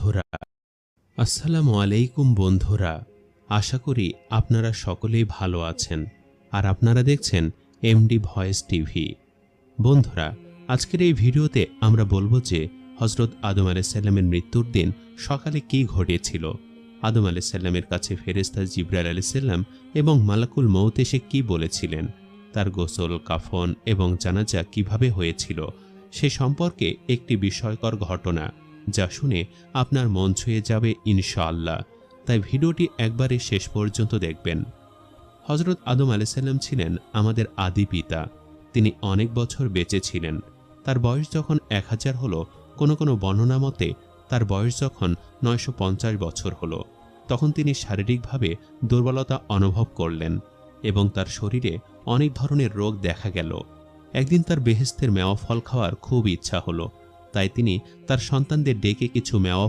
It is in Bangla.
বন্ধুরা, আসসালামু আলাইকুম বন্ধুরা। আশা করি আপনারা সকলেই ভালো আছেন আর আপনারা দেখছেন এমডি ভয়েস টিভি। বন্ধুরা, আজকের এই ভিডিওতে আমরা বলবো যে হযরত আদম আলাইহিস সালামের মৃত্যুর দিন সকালে কি ঘটেছিল। আদম আলাইহিস সালামের কাছে ফেরেশতা জিবরাইল আলাইহিস সালাম এবং মালাকুল মউত এসে কি বলেছিলেন, তার গোসল, কাফন এবং জানাজা কিভাবে হয়েছিল সে সম্পর্কে একটি বিস্ময়কর ঘটনা, যা শুনে আপনার মন ছুঁয়ে যাবে ইনশাআল্লাহ। তাই ভিডিওটি একবারে শেষ পর্যন্ত দেখবেন। হযরত আদম আলাইহিস সালাম ছিলেন আমাদের আদি পিতা। তিনি অনেক বছর বেঁচে ছিলেন। তার বয়স যখন 1000 হলো, কোনো কোনো বর্ণনা মতে তার বয়স যখন 950 বছর হলো, তখন তিনি শারীরিকভাবে দুর্বলতা অনুভব করলেন এবং তার শরীরে অনেক ধরনের রোগ দেখা গেল। একদিন তার বেহেশতের মেওয়া ফল খাওয়ার খুব ইচ্ছা হলো, তাই তিনি তার সন্তানদের ডেকে কিছু মেওয়া